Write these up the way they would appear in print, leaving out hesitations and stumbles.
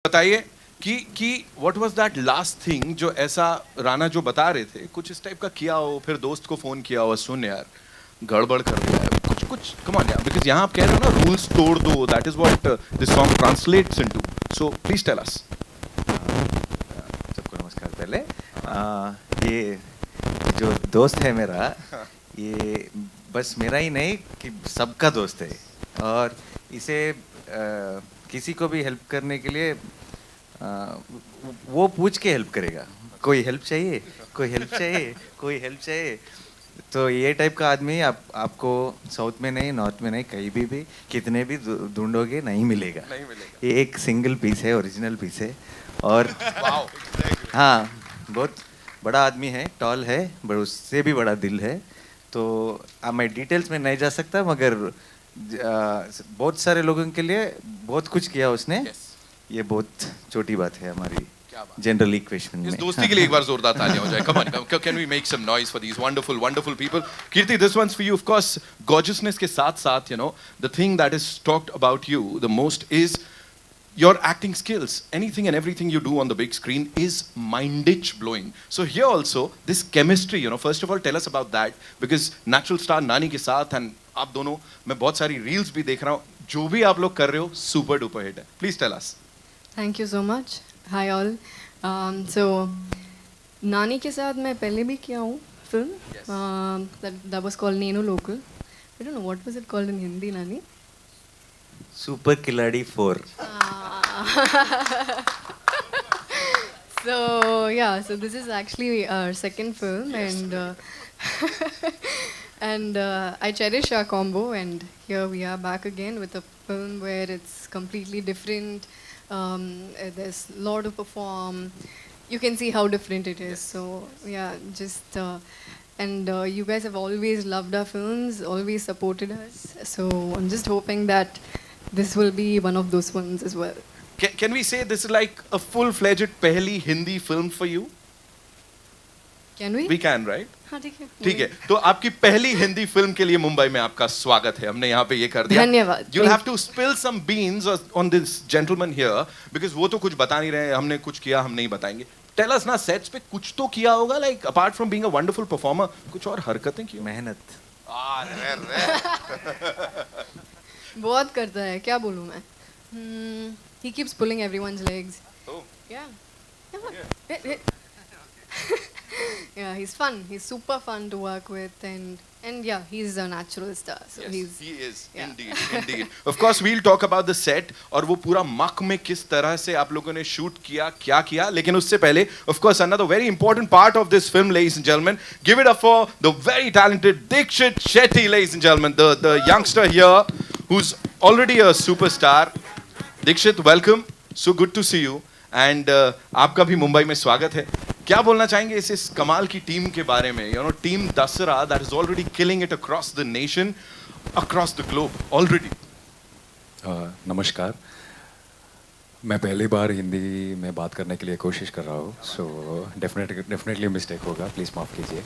बताइए कि what was that last thing जो ऐसा राणा जो बता रहे थे कुछ इस टाइप का किया हो, फिर दोस्त को फोन किया हो, सुन यार गड़बड़ कर दिया है कुछ कुछ, कम ऑन यार, बिकॉज़ यहाँ आप कह रहे हो ना रूल्स तोड़ दो, that is what this song translates into, so please tell us. सबको नमस्कार. पहले ये जो दोस्त है मेरा, ये बस मेरा ही नहीं कि सबका दोस्त है. और इसे किसी को भी हेल्प करने के लिए वो पूछ के हेल्प करेगा. कोई हेल्प चाहिए, कोई हेल्प चाहिए, कोई हेल्प चाहिए. तो ये टाइप का आदमी आपको साउथ में नहीं, नॉर्थ में नहीं, कहीं भी कितने भी ढूंढोगे नहीं मिलेगा. ये एक सिंगल पीस है, ओरिजिनल पीस है. और हाँ, बहुत बड़ा आदमी है, टॉल है, पर उससे भी बड़ा दिल है. तो मैं डिटेल्स में नहीं जा सकता, मगर बहुत सारे लोगों के लिए बहुत कुछ किया उसने. ये बहुत छोटी बात है हमारी जनरल इक्वेशन में. इस दोस्ती के लिए एक बार जोरदार तालियां हो जाए. Come on, can we make some noise for these wonderful wonderful people. Kirti, this one's for you. Of course gorgeousness के साथ साथ you know the thing that is talked about you the most is your acting skills. Anything and everything you do on the big screen is mind-itch blowing. So here also this chemistry, you know, first of all tell us about that, because natural star नानी के साथ and आप दोनों, मैं बहुत सारी reels भी देख रहा हूँ, जो भी आप लोग कर रहे हो super duper hit है. Please tell us. Thank you so much. Hi all. So नानी के साथ मैं पहले भी किया हूँ film. Yes. That was called Nenu Local. I don't know what was it called in Hindi, Nani. Super खिलाड़ी 4. So yeah, so this is actually our second film, yes. And I cherish our combo, and here we are back again with a film where it's completely different. There's a lot to perform. You can see how different it is. So yeah, just and you guys have always loved our films, always supported us. So I'm just hoping that this will be one of those films as well. Can we say this is like a full-fledged पहली Hindi film for you? Can we? We can, right? हाँ ठीक है. ठीक है, तो आपकी पहली Hindi film के लिए मुंबई में आपका स्वागत है. हमने यहाँ पे ये कर दिया. धन्यवाद. You'll have to spill some beans on this gentleman here, because वो तो कुछ बता नहीं रहे. हमने कुछ किया, हम नहीं बताएंगे. Tell us ना, सेट्स पे कुछ तो किया होगा, like apart from being a wonderful performer, कुछ और हरकतें की. मेहनत. बहुत करता है, क्या बोलूँ मैं. He keeps pulling everyone's legs. Oh. Yeah. Yeah, he's fun. He's super fun to work with, and yeah, he's a natural star. So Yes, he is. Yeah. Indeed. Of course, we'll talk about the set और वो पूरा मक में किस तरह से आप लोगों ने शूट किया, क्या किया. लेकिन उससे पहले, of course, another very important part of this film, ladies and gentlemen, give it up for the very talented Dikshit Shetty, ladies and gentlemen, the youngster here who's already a superstar. Dikshit, welcome. So good to see you. And आपका भी मुंबई में स्वागत है. क्या बोलना चाहेंगे इस कमाल की टीम के बारे में? You know, team Dasara that is already killing it across the nation, across the globe already. नमस्कार. मैं पहली बार हिंदी में बात करने के लिए कोशिश कर रहा हूँ, सो डेफिनेटली मिस्टेक होगा, प्लीज़ माफ़ कीजिए.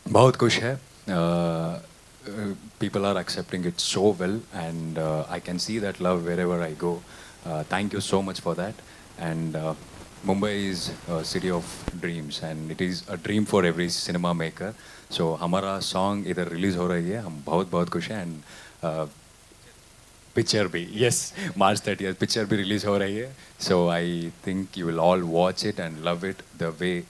बहुत खुश है. People are accepting it so well, and I can see that love wherever I go. Thank you so much for that. And Mumbai is a city of dreams, and it is a dream for every cinema maker. So हमारा song इधर release हो रही है, हम बहुत खुश हैं. And picture भी, yes, March 30th पिक्चर भी रिलीज हो रही है. So I think you will all watch it and love it the way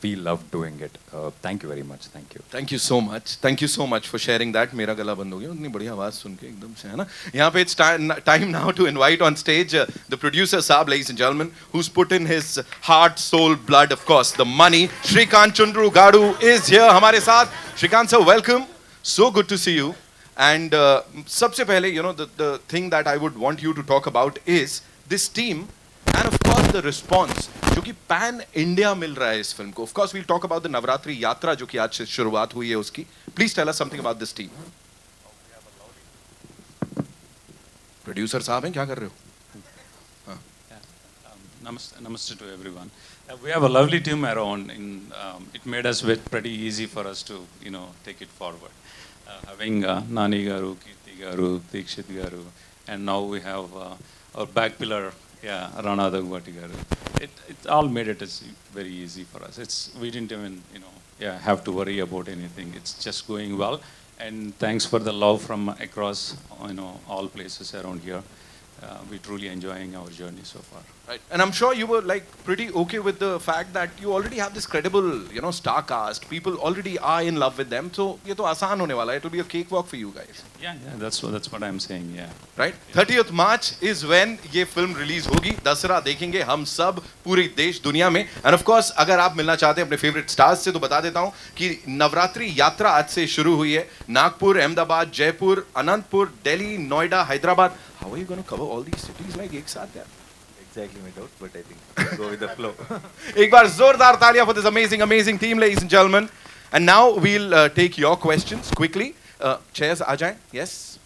we love doing it. Thank you very much. Thank you. Thank you so much. Thank you so much for sharing that. मेरा गला बंद हो गया उतनी बढ़िया आवाज़ सुन के एकदम से, है ना. यहाँ पे it's time now to invite on stage the producer Saab, ladies and gentlemen, who's put in his heart, soul, blood, of course, the money. Shrikant Chundru Gadu is here हमारे साथ. Shrikant sir, welcome. So good to see you. And सबसे पहले, you know, the thing that I would want you to talk about is this team and of course the response जो कि pan India मिल रहा है इस film को. Of course we'll talk about the Navratri यात्रा जो कि आज से शुरुआत हुई है उसकी. Please tell us something about this team. Producer साहब हैं, क्या कर रहे हो? Namaste to everyone. We have a lovely team around. It made us pretty easy for us to, you know, take it forward. Having Nani Garu, Kirti Garu, Dikshit Garu, and now we have or back pillar, yeah, Rana Daggubati garu. It all made it as very easy for us. We didn't even, yeah, have to worry about anything. It's just going well. And thanks for the love from across, all places around here. We're truly enjoying our journey so far. Right. And I'm sure you were like pretty okay with the fact that you already have this credible, star cast. People already are in love with them. So ये तो आसान होने वाला है. It will be a cakewalk for you guys. Yeah, that's what I'm saying, yeah. Right? 30th March is when ये film release होगी. दसरा देखेंगे हम सब पूरे देश दुनिया में. And of course, अगर आप मिलना चाहते हैं अपने favorite stars से तो बता देता हूँ कि नवरात्रि यात्रा आज से शुरू हुई है. Nagpur, Ahmedabad, Jaipur, Anantapur, Delhi, Noida, Hyderabad. How are you going to cover all these cities like एक साथ यार? Exactly my doubt, but I think go with the flow. एक बार जोरदार तालियां for this amazing team, ladies and gentlemen. And now we'll take your questions quickly. Chairs आ जाएं. Yes.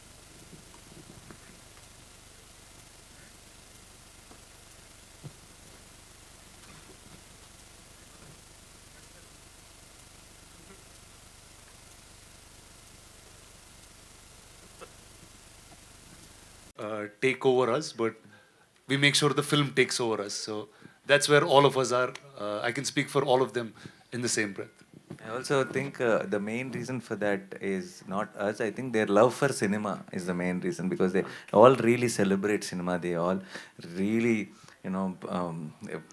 Take over us, but we make sure the film takes over us. So that's where all of us are. I can speak for all of them in the same breath. I also think the main reason for that is not us. I think their love for cinema is the main reason, because they all really celebrate cinema. They all really,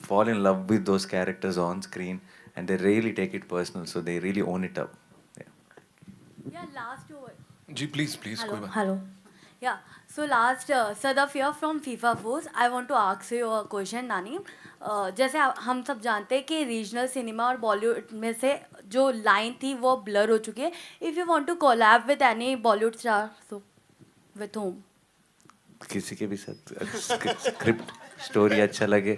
fall in love with those characters on screen, and they really take it personal. So they really own it up. Yeah, last over. Ji please कोई Hello. बात. Hello. Yeah. So last, Sadafia from FIFA Force, I want to ask you a question, Nani. जैसे हम सब जानते हैं कि regional cinema और बॉलीवुड में से जो लाइन थी वो ब्लर हो चुकी है. If you want to collab with any Bollywood star, so with whom? किसी के भी साथ स्क्रिप्ट स्टोरी अच्छा लगे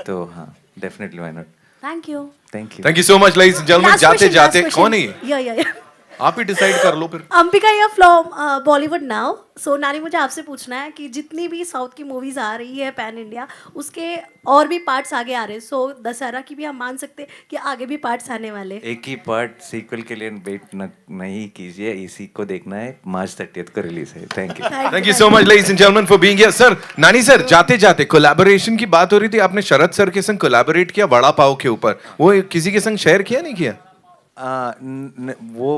तो हाँ, definitely why not. Thank you. Thank you. Thank you so much, ladies and gentlemen. जाते जाते कौन है ये? या आप ही डिसाइड कर लो फिर. अंबिका या फ्रॉम बॉलीवुड नाउ. सो नानी, मुझे आपसे पूछना है कि जितनी भी साउथ की मूवीज आ रही है पैन इंडिया, उसके और भी पार्ट्स आगे आ रहे हैं. सो दशहरा की भी हम मान सकते हैं कि आगे भी पार्ट्स आने वाले हैं. एक ही पार्ट सीक्वल के लिए वेट नहीं कीजिए, इसी को देखना है. मार्च 30 को रिलीज है. Thank you. Thank you so much, ladies and gentlemen, for being here. Sir, नानी सर, जाते जाते कोलैबोरेशन की बात हो रही थी. आपने शरद सर के संग कोलैबोरेट किया वड़ा पाव के ऊपर. वो किसी के संग शेयर किया नहीं किया? वो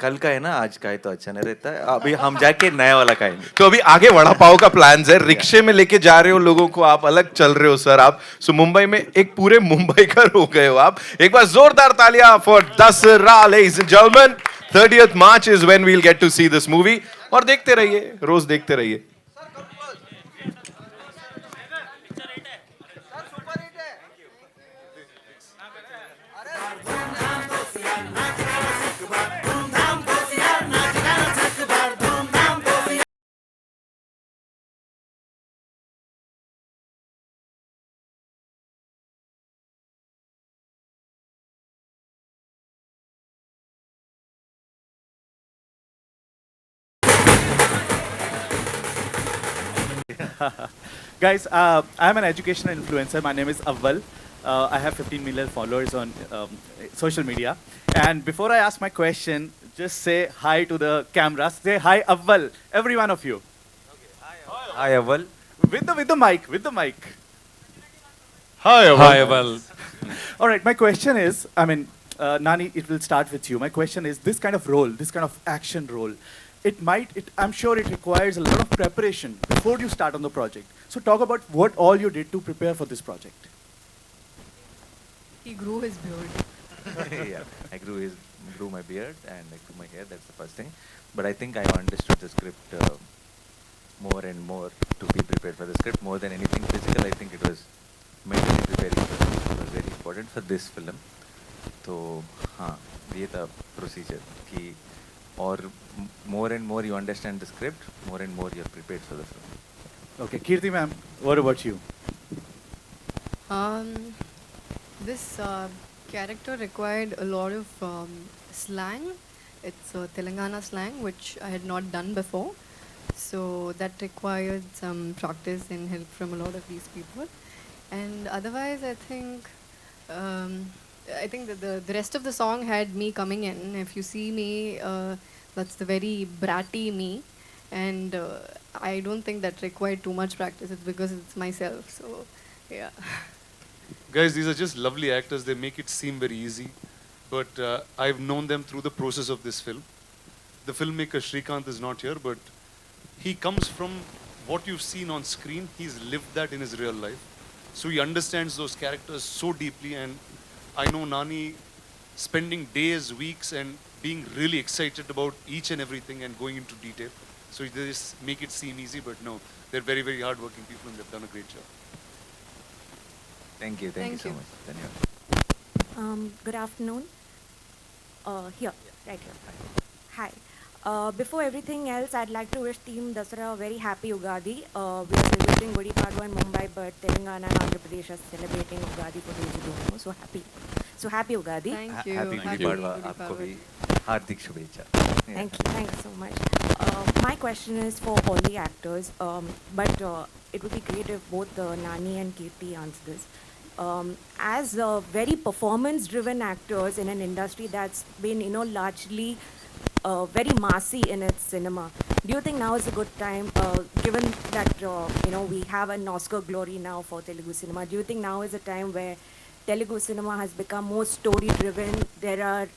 कल का है ना, आज का है तो अच्छा नहीं रहता है. अभी हम जाके नया वाला खाएंगे. तो अभी आगे वड़ा पाव का प्लान है. रिक्शे में लेके जा रहे हो लोगों को, आप अलग चल रहे हो सर आप. सो मुंबई में एक पूरे मुंबईकर हो गए हो आप. एक बार जोरदार तालियां for Dasara, ladies and gentlemen. 30th March is when we'll get to see this movie. और देखते रहिए, रोज देखते रहिए. Guys, I'm an educational influencer. My name is Avval. I have 15 million followers on social media. And before I ask my question, just say hi to the cameras. Say hi, Avval, every one of you. Hi, Aval. With the mic. Hi, well. All right, my question is, Nani, it will start with you. My question is, this kind of role, this kind of action role, I'm sure it requires a lot of preparation before you start on the project. So talk about what all you did to prepare for this project. He grew his beard. Yeah, I grew my beard and I grew my hair. That's the first thing. But I think I understood the script more and more to be prepared for the script. More than anything physical, I think it was mentally preparing for me. It was very important for this film. तो हाँ, ये था procedure कि और more and more you understand the script, more and more you're prepared for the film. Okay, Kirti ma'am, what about you? This character required a lot of slang. It's Telangana slang, which I had not done before. So that required some practice and help from a lot of these people. And otherwise, I think that the rest of the song had me coming in. If you see me, that's the very bratty me. and I don't think that required too much practice. It's because it's myself. So, yeah. Guys, these are just lovely actors. They make it seem very easy. But I've known them through the process of this film. The filmmaker Shrikant is not here, but he comes from what you've seen on screen. He's lived that in his real life. So he understands those characters so deeply. And I know Nani spending days, weeks, and being really excited about each and everything and going into detail. So they just make it seem easy, but no, they're very, very hardworking people and they've done a great job. Thank you Thank so you. much. Dhanyawad. Good afternoon. Here, right here. Hi. Before everything else, I'd like to wish Team Dasara a very happy Ugadi. We are celebrating Gudi Padwa in Mumbai, but Telangana and Andhra Pradesh are celebrating Ugadi for those who don't know. So happy. So happy Ugadi. Thank you. Happy Happy Gudi Padwa. Gudi आपको Padwa. भी हार्दिक शुभेच्छा. Yeah. Thank you so much. My question is for all the actors, but it would be great if both Nani and Kirti answer this. As very performance-driven actors in an industry that's been, largely very massy in its cinema, do you think now is a good time, given that, we have an Oscar glory now for Telugu cinema, do you think now is a time where Telugu cinema has become more story-driven? There are,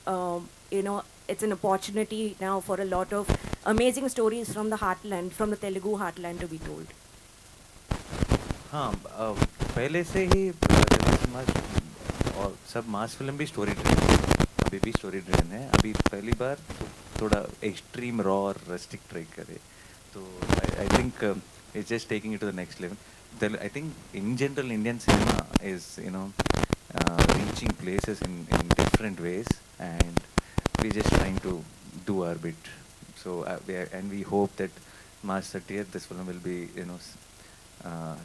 it's an opportunity now for a lot of amazing stories from the heartland, from the Telugu heartland to be told. हाँ पहले से ही और सब mass film भी story driven, अभी भी story driven है. अभी पहली बार थोड़ा एक्सट्रीम रॉ और रस्टिक ट्राई करे, तो I think it's just taking it to the next level. I think in general Indian cinema is reaching places in different ways, and we just trying to do our bit. So we hope that March 30th this film will be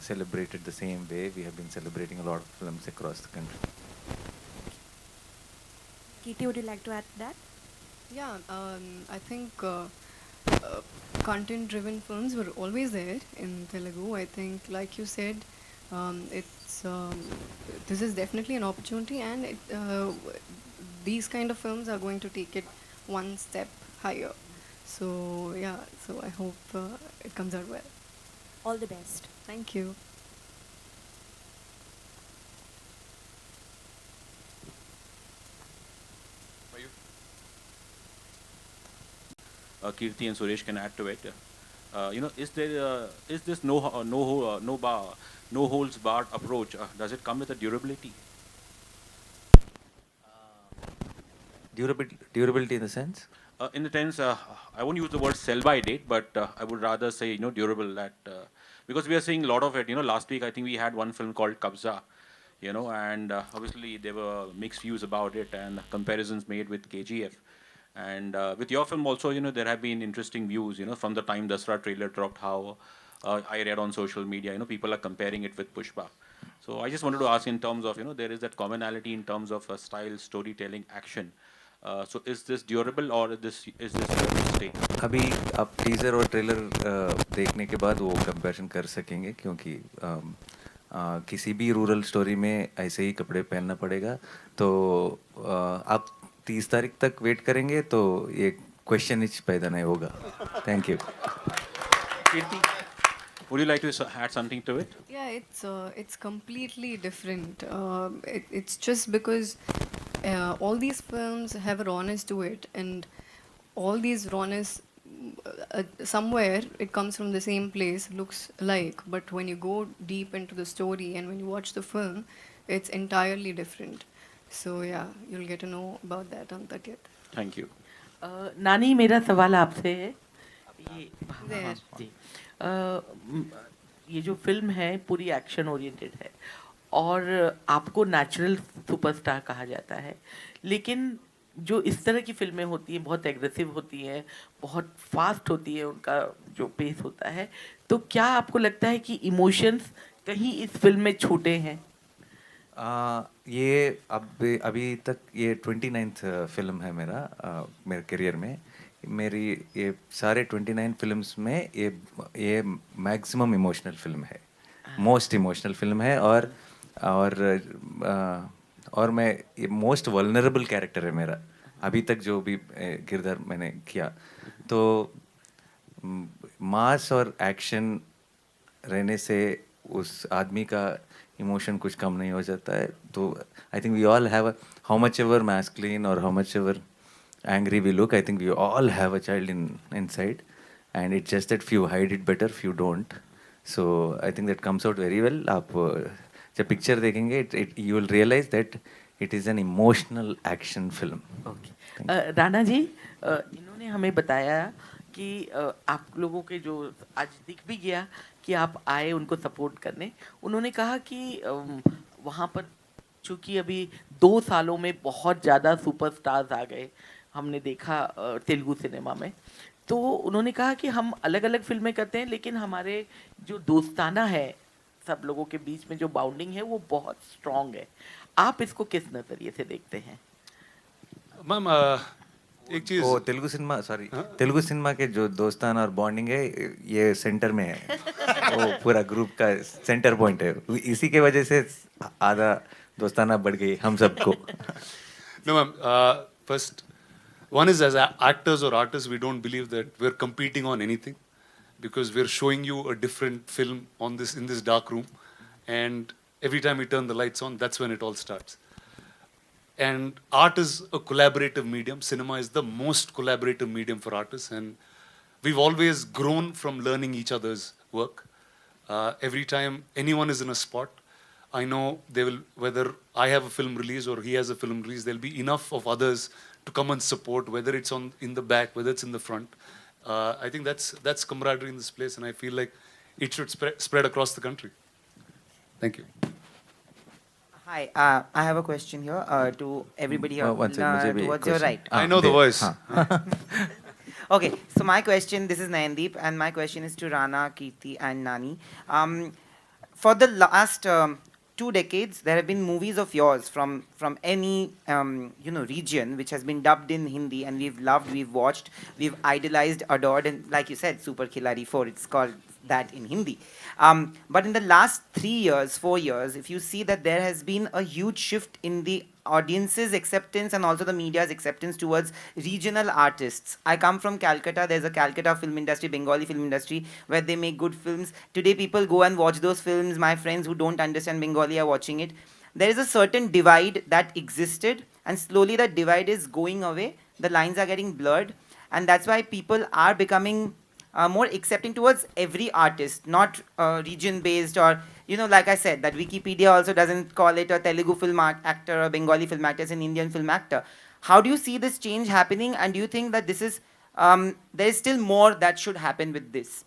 celebrated the same way we have been celebrating a lot of films across the country. Kirti, would you like to add to that? Yeah, I think content-driven films were always there in Telugu. I think, like you said, this is definitely an opportunity, and these kind of films are going to take it one step higher. So yeah, so I hope it comes out well. All the best. Thank you. Kirti and Suresh can add to it. Is this no holds barred approach? Does it come with a durability? Durability in the sense? In the sense, I won't use the word sell by date, but I would rather say durable. That because we are seeing a lot of it. Last week I think we had one film called Kabza, and obviously there were mixed views about it and comparisons made with KGF. And with your film also, there have been interesting views, from the time Dasra trailer dropped, how I read on social media, people are comparing it with Pushpa. So I just wanted to ask in terms of, there is that commonality in terms of style, storytelling, action. So is this durable or is this a mistake? अभी आप teaser और trailer देखने के बाद वो comparison कर सकेंगे, क्योंकि किसी भी रूरल स्टोरी में ऐसे ही कपड़े पहनना पड़ेगा. तो आप 30 तारीख तक वेट करेंगे तो ये क्वेश्चन ही पैदा नहीं होगा. Thank you. Kirti, would you like to add something to it? Yeah, it's completely different. It's just because all these films have a rawness to it, and all these rawness somewhere it comes from the same place, looks alike, but when you go deep into the story and when you watch the film, it's entirely different. So yeah, you'll get to know about that on 30th. Thank you. नानी, मेरा सवाल आपसे है. There. जी, ये जो film है पूरी action oriented है और आपको नेचुरल सुपरस्टार कहा जाता है, लेकिन जो इस तरह की फिल्में होती हैं बहुत एग्रेसिव होती हैं, बहुत फास्ट होती है, उनका जो पेस होता है, तो क्या आपको लगता है कि इमोशंस कहीं इस फिल्म में छूटे हैं? ये अभी तक ये 29th फिल्म है मेरे करियर में. मेरी ये सारे 29 फिल्म्स में ये मैक्सिमम इमोशनल फिल्म है, मोस्ट इमोशनल फिल्म है. और मैं ये मोस्ट वल्नरेबल कैरेक्टर है मेरा अभी तक जो भी किरदार मैंने किया. तो मास और एक्शन रहने से उस आदमी का इमोशन कुछ कम नहीं हो जाता है. तो I think we all have how much ever masculine और how much ever angry we look, I think we all have a child inside, and it's just that few hide it better, few don't. So I think that comes out very well. आप जब picture देखेंगे you will realize that it is an emotional action film. Okay. Rana ji, इन्होंने हमें बताया कि आप लोगों के जो आज दिख भी गया कि आप आए उनको सपोर्ट करने. उन्होंने कहा कि वहाँ पर चूँकि अभी 2 सालों में बहुत ज़्यादा सुपरस्टार्स आ गए, हमने देखा तेलुगु सिनेमा में. तो उन्होंने कहा कि हम अलग अलग फिल्में करते हैं, लेकिन हमारे जो दोस्ताना है सब लोगों के बीच में जो बाउंडिंग है वो बहुत स्ट्रांग है. आप इसको किस नज़रिए से देखते हैं? मैम एक चीज़, वो Telugu cinema, sorry, Telugu cinema के जो दोस्ताना और बॉन्डिंग है ये सेंटर में है. वो पूरा ग्रुप का सेंटर पॉइंट है. इसी के वजह से आधा दोस्ताना बढ़ गई हम सबको. No, ma'am. First, one is as actors or artists, we don't believe that we're competing on anything, because we're showing you a different film in this dark room, and every time we turn the lights on, that's when it all starts. And art is a collaborative medium. Cinema is the most collaborative medium for artists, and we've always grown from learning each other's work. Every time anyone is in a spot, I know they will, whether I have a film release or he has a film release, there'll be enough of others to come and support, whether it's in the back, whether it's in the front. I think that's camaraderie in this place, and I feel like it should spread across the country. Thank you. Hi, I have a question here to everybody here. One second, मुझे भी Towards your question. right. I know the voice. Okay, so my question, this is Nayandeep, and my question is to Rana, Kirti, and Nani. For the last 2 decades, there have been movies of yours from any region which has been dubbed in Hindi, and we've loved, we've watched, we've idolized, adored, and like you said, Super Khiladi 4, it's called that in Hindi. But in the last 3 years, 4 years, if you see that there has been a huge shift in the audience's acceptance and also the media's acceptance towards regional artists. I come from Calcutta. There's a Calcutta film industry, Bengali film industry, where they make good films. Today people go and watch those films. My friends who don't understand Bengali are watching it. There is a certain divide that existed, and slowly that divide is going away. The lines are getting blurred, and that's why people are becoming more accepting towards every artist, not region based, or like I said, that Wikipedia also doesn't call it a Telugu film actor or Bengali film actor, it's an Indian film actor. How do you see this change happening, and do you think that this is there is still more that should happen with this?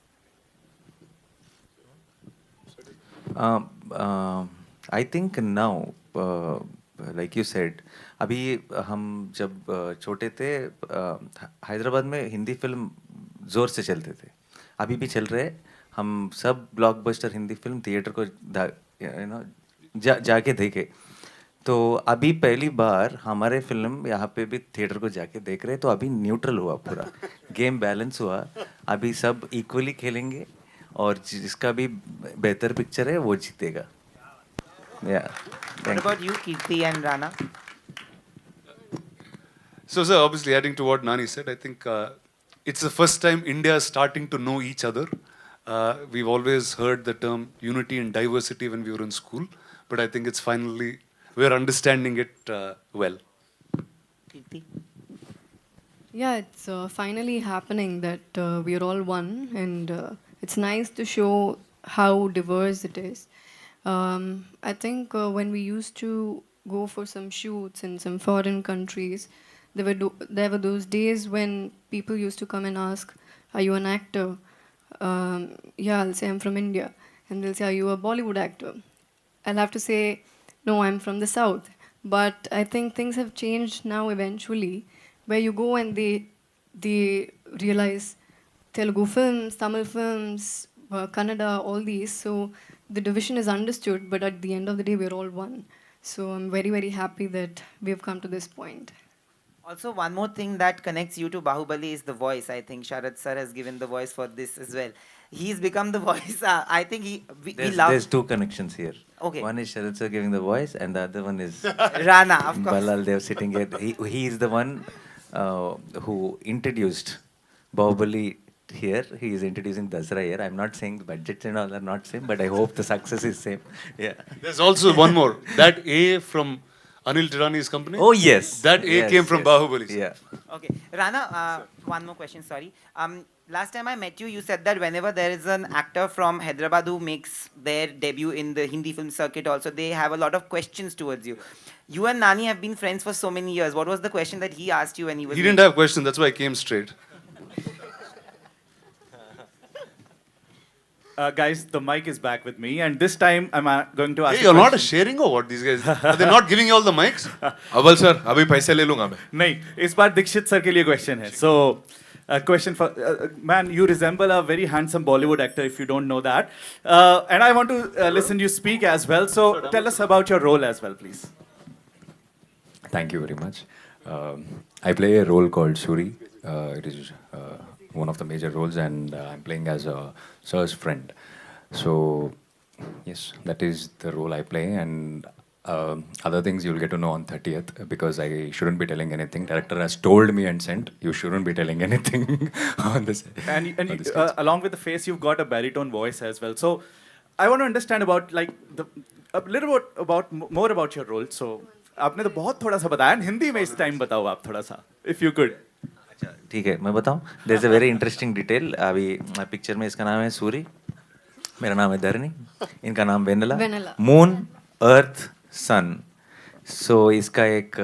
I think now, like you said, अभी हम जब छोटे थे, हैदराबाद में Hindi film ज़ोर से चलते थे. अभी भी चल रहे. हम सब ब्लॉकबस्टर हिंदी फिल्म थिएटर को जाके देखे. तो अभी पहली बार हमारे फिल्म यहाँ पे भी थिएटर को जाके देख रहे. तो अभी न्यूट्रल हुआ, पूरा गेम बैलेंस हुआ. अभी सब इक्वली खेलेंगे, और जिसका भी बेहतर पिक्चर है वो जीतेगा. Yeah. What about you, Kirti and Rana? So, sir, obviously adding to what Nani said, I think it's the first time India is starting to know each other. We've always heard the term unity and diversity when we were in school, but I think it's finally, we're understanding it well. Kirti? Yeah, it's finally happening that we are all one, and it's nice to show how diverse it is. I think when we used to go for some shoots in some foreign countries, there were those days when people used to come and ask, "Are you an actor?" Yeah, I'll say I'm from India, and they'll say, "Are you a Bollywood actor?" I'll have to say, "No, I'm from the South." But I think things have changed now eventually, where you go and they realize Telugu films, Tamil films, Kannada, all these. So the division is understood, but at the end of the day, we're all one. So I'm very, very happy that we've come to this point. Also, one more thing that connects you to Bahubali is the voice. I think Sharad sir has given the voice for this as well. He's become the voice. I think we love... There's two connections here. Okay. One is Sharad sir giving the voice, and the other one is Rana, of course. Balal Dev sitting here. He is the one who introduced Bahubali here. He is introducing Dasra here. I'm not saying the budgets and all are not same, but I hope the success is same. Yeah. There's also one more. That A from Anil Tirani's company. Oh yes. That A Yes, came from yes. Bahubali. Yeah. Okay, Rana, one more question, sorry. Last time I met you, you said that whenever there is an actor from Hyderabad who makes their debut in the Hindi film circuit also, they have a lot of questions towards you. You and Nani have been friends for so many years. What was the question that he asked you when he was... He didn't have questions, that's why I came straight. Guys, the mic is back with me, and this time I'm going to ask. Hey, a you're not question. sharing or what? These guys are they not giving you all the mics? अव्वल sir अभी पैसे ले लूंगा मैं. नहीं, इस बार Dixit sir के लिए question है. So, a question for man, you resemble a very handsome Bollywood actor. If you don't know that, and I want to listen you speak as well. So, tell us about your role as well, please. Thank you very much. I play a role called Suri. It is one of the major roles, and I'm playing as a sir's friend. So, yes, that is the role I play, and other things you'll get to know on 30th, because I shouldn't be telling anything. Director has told me and sent, you shouldn't be telling anything on this. And along with the face, you've got a baritone voice as well. So, I want to understand about like a little bit about more about your role. So, आपने तो बहुत थोड़ा सा बताया. हिंदी में इस time बताओ आप थोड़ा सा, if you could. अच्छा ठीक है, मैं बताऊं. There's a very interesting detail. अभी पिक्चर में इसका नाम है सूरी, मेरा नाम है धरनी, इनका नाम वेनेला. मून, अर्थ, सन. सो इसका एक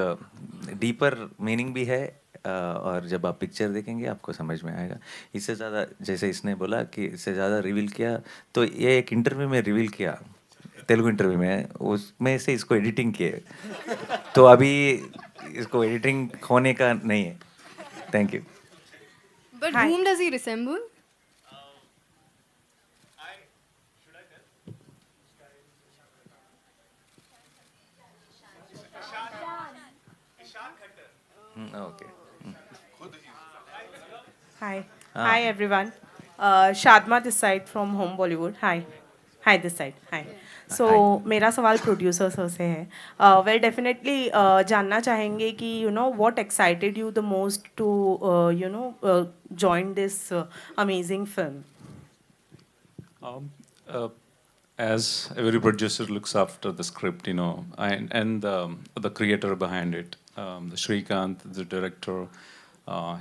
डीपर मीनिंग भी है, और जब आप पिक्चर देखेंगे आपको समझ में आएगा. इससे ज़्यादा, जैसे इसने बोला कि इससे ज़्यादा रिवील किया, तो ये एक इंटरव्यू में रिवील किया, तेलुगु इंटरव्यू में, उसमें से इसको एडिटिंग किए. तो अभी इसको एडिटिंग होने का नहीं है. Thank you. But whom does he resemble? Okay. Hi. Hi everyone. Shadma this side from Home Bollywood. Hi. Hi this side. Hi. So मेरा सवाल प्रोड्यूसर सर से है. Well definitely जानना चाहेंगे कि what excited you the most to join this amazing film. As every producer looks after the script, and the creator behind it, the Srikanth, the director,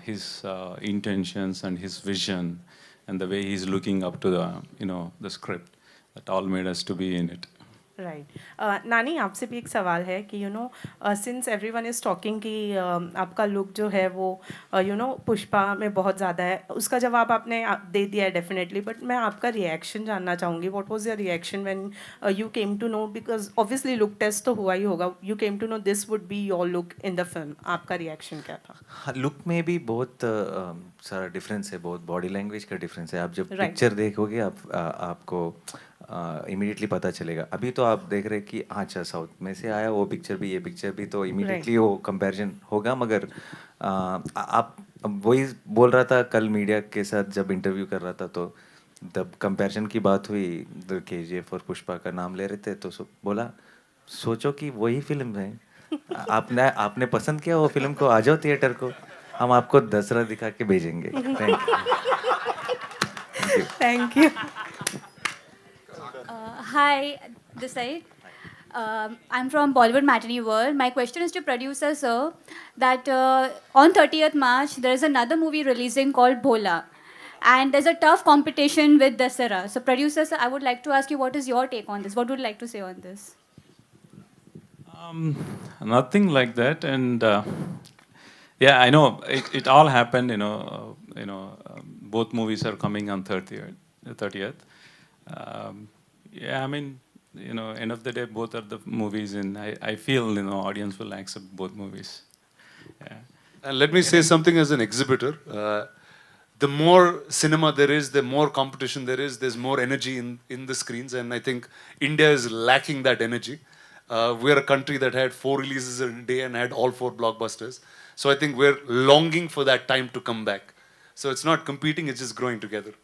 his intentions and his vision, and the way he's looking up to the script, that all made us to be in it. Right. नानी आपसे भी एक सवाल है कि since everyone is talking कि आपका look जो है वो पुष्पा में बहुत ज़्यादा है, उसका जवाब आपने दे दिया है definitely, but मैं आपका reaction जानना चाहूँगी. What was your reaction when you came to know, because obviously look test तो हुआ ही होगा, you came to know this would be your look in the film. आपका reaction क्या था? लुक में भी बहुत सारा डिफरेंस है, बहुत बॉडी लैंग्वेज का डिफरेंस है. आप जब पिक्चर देखोगे आपको इमीडिएटली पता चलेगा. अभी तो आप देख रहे कि अच्छा साउथ में से आया वो पिक्चर भी, ये पिक्चर भी, तो इमीडिएटली वो कंपैरिजन होगा. मगर आप वही बोल रहा था कल मीडिया के साथ जब इंटरव्यू कर रहा था, तो जब कंपैरिजन की बात हुई, KGF और पुष्पा का नाम ले रहे थे, तो बोला सोचो कि वही फिल्म है, आपने पसंद किया वो फिल्म को, आ जाओ थिएटर को, हम आपको दसरा दिखा के भेजेंगे. Thank you. Hi, this side. I'm from Bollywood Matinee World. My question is to producer sir that on 30th March there is another movie releasing called Bhola, and there's a tough competition with Dasara. So producer sir, I would like to ask you, what is your take on this? What would you like to say on this? Nothing like that, and yeah, I know it all happened. Both movies are coming on 30th. Yeah, I mean, end of the day, both are the movies, and I feel audience will accept both movies. Yeah. And let me say something as an exhibitor. The more cinema there is, the more competition there is, there's more energy in the screens, and I think India is lacking that energy. We're a country that had 4 releases a day and had all 4 blockbusters. So I think we're longing for that time to come back. So it's not competing, it's just growing together.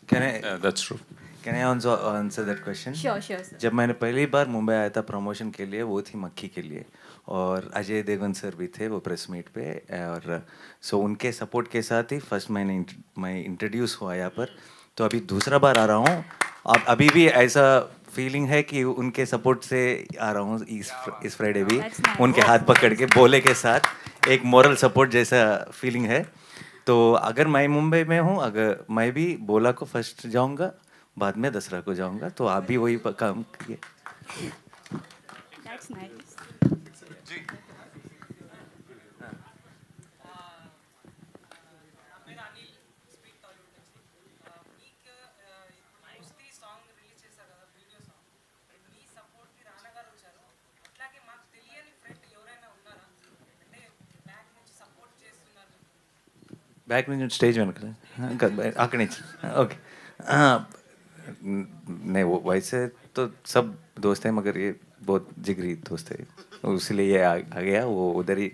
That's true. Can I answer that question? Sure, sir. जब मैंने पहली बार मुंबई आया था promotion के लिए, वो थी मक्खी के लिए. और अजय देवगन सर भी थे वो प्रेस मीट पे, और सो उनके सपोर्ट के साथ ही फर्स्ट मैं इंट्रोड्यूस हुआ यहाँ पर, तो अभी दूसरा बार आ रहा हूँ। अब अभी भी ऐसा फीलिंग है कि उनके सपोर्ट से आ रहा हूँ इस फ्राइडे भी, उनके हाथ पकड़ के बोले के साथ एक मॉरल सपोर्ट जैसा फीलिंग है। तो अगर मैं मुंबई में हूँ, अगर मैं भी बोला को फर्स्ट जाऊँगा, बाद में दसरा को जाऊँगा, तो आप भी वही काम किए। That's nice. బ్యాక్ నుంచి స్టేజ్ వెనక అక్కడి నుంచి ओके। नहीं वो वैसे तो सब दोस्त हैं, मगर ये बहुत जिगरी दोस्त है, इसलिए ये आ गया। वो उधर ही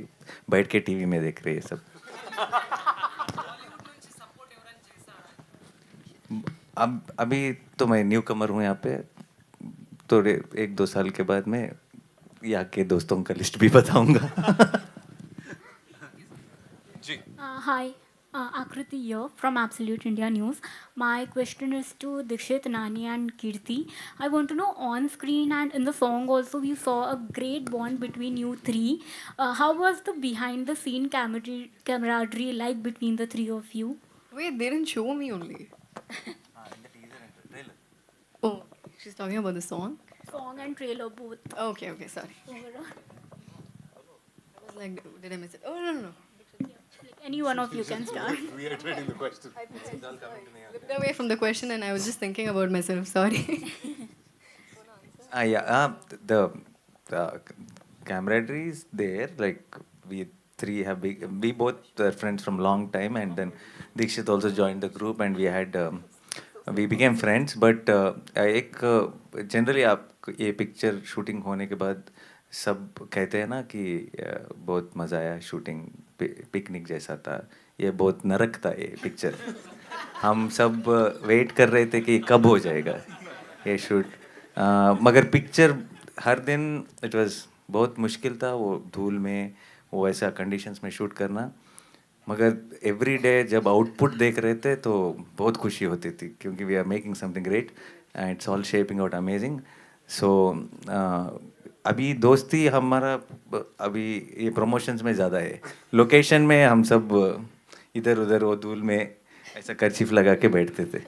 बैठ के टीवी में देख रहे हैं सब। अब अभी तो मैं न्यू कमर हूँ यहाँ पे, तो 1-2 साल के बाद में यहाँ के दोस्तों का लिस्ट भी बताऊंगा। Hi, Akriti here from Absolute India News. My question is to Dikshit, Nani and Kirti. I want to know, on screen and in the song also we saw a great bond between you three. How was the behind the scene camaraderie like between the three of you? Wait, they didn't show me only. Oh, she's talking about the song? Song and trailer both. Okay, okay, sorry. Overall. I was like, did I miss it? Oh, no, no, no. Any one of you can start. Reiterating the question. Slipped away from the question and I was just thinking about myself, sorry. The camaraderie is there. Like we three have we both are friends from long time, and then Dikshit also joined the group, and we became friends. But एक generally आप ये picture shooting होने के बाद सब कहते हैं ना कि बहुत मज़ा आया, शूटिंग पिकनिक जैसा था, ये बहुत नरक था ये पिक्चर। हम सब वेट कर रहे थे कि कब हो जाएगा ये शूट, मगर पिक्चर हर दिन इट वाज बहुत मुश्किल था, वो धूल में वो ऐसा कंडीशंस में शूट करना। मगर एवरी डे जब आउटपुट देख रहे थे तो बहुत खुशी होती थी, क्योंकि we are making something great and it's all shaping out amazing. So अभी दोस्ती हमारा अभी ये प्रमोशंस में ज़्यादा है, लोकेशन में हम सब इधर उधर वो धूल में ऐसा कर्चीफ लगा के बैठते थे।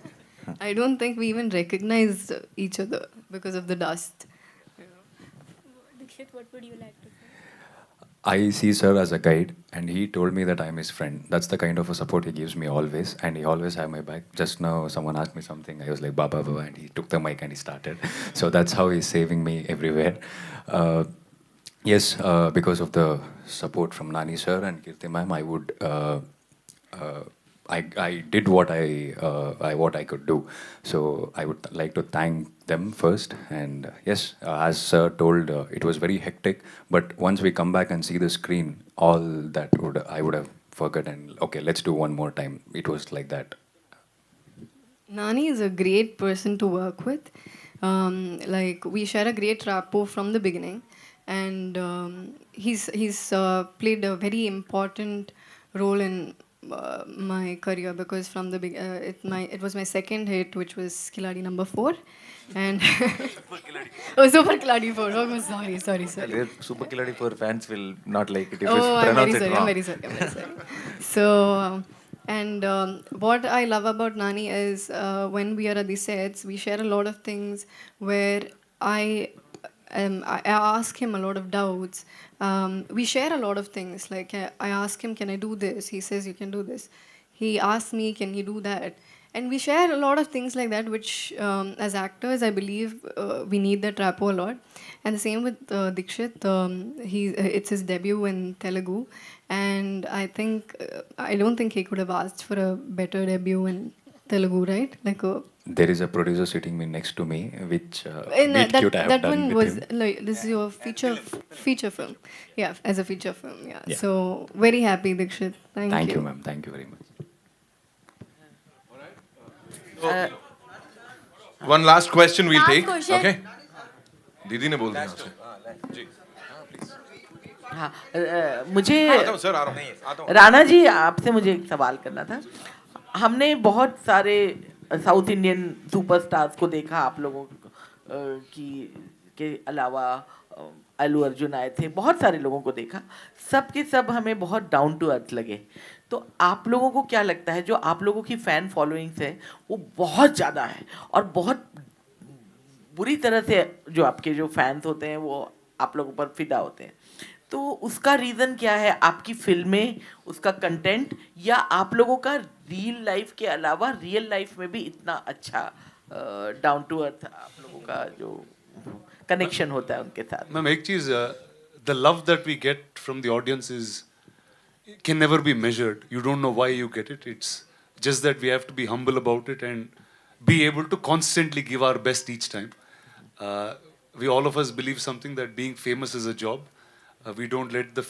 I don't think we even recognized each other because of the dust. Dikshit, what would you like to say? I see sir as a guide, and he told me that I'm his friend. That's the kind of a support he gives me always, and he always have my back. Just now someone asked me something, I was like baba baba, and he took the mic and he started. So that's how he's saving me everywhere. Yes, because of the support from Nani sir and Kirti ma'am, I would I did what I could do. So I would like to thank them first. And yes, as sir told, it was very hectic. But once we come back and see the screen, all that I would have forgotten. Okay, let's do one more time. It was like that. Nani is a great person to work with. Like we share a great rapport from the beginning, and he's played a very important role in my career, because from the it was my second hit, which was Khiladi number 4, and oh, Super Khiladi 4. Oh, sorry. Super Khiladi 4 fans will not like it if Oh, you I'm pronounce very it sorry. wrong. I'm very sorry. So, and what I love about Nani is when we are at the sets, we share a lot of things where I ask him a lot of doubts. We share a lot of things. Like I ask him, can I do this? He says, you can do this. He asks me, can you do that? And we share a lot of things like that, which as actors, I believe we need that rapport a lot. And the same with Dikshit. It's his debut in Telugu. And I don't think he could have asked for a better debut in Telugu, right? Like There is a producer sitting next to me, which that cute I have that done one with was him. like, this is your feature film. Yeah, as a feature film. Yeah. Yeah. So very happy, Dikshit. Thank Thank you. you, ma'am. Thank you very much. One last question we'll Last take. question. Okay. दीदी ने बोल दिया आपसे जी हाँ मुझे आता हूँ sir, आ रहा हूँ, आता हूँ। राणा जी आपसे मुझे एक सवाल करना था। हमने बहुत सारे साउथ इंडियन सुपरस्टार्स को देखा, आप लोगों की के अलावा अल्लू अर्जुन आए थे, बहुत सारे लोगों को देखा, सब के सब हमें बहुत डाउन टू अर्थ लगे। तो आप लोगों को क्या लगता है, जो आप लोगों की फ़ैन फॉलोइंग्स है वो बहुत ज़्यादा है और बहुत बुरी तरह से जो आपके जो फैंस होते हैं वो आप लोगों पर फिदा होते हैं, तो उसका रीज़न क्या है? आपकी फिल्में, उसका कंटेंट, या आप लोगों का रियल लाइफ के अलावा रियल लाइफ में भी इतना अच्छा डाउन टू अर्थ आप लोगों का जो कनेक्शन होता है उनके साथ? मैम एक चीज़, the love that we get from the audience is can never be measured. You don't know why you get it. It's just that we have to be humble about it and be able to constantly give our best each time. We all of us believe something, that being famous is a job. We don't let the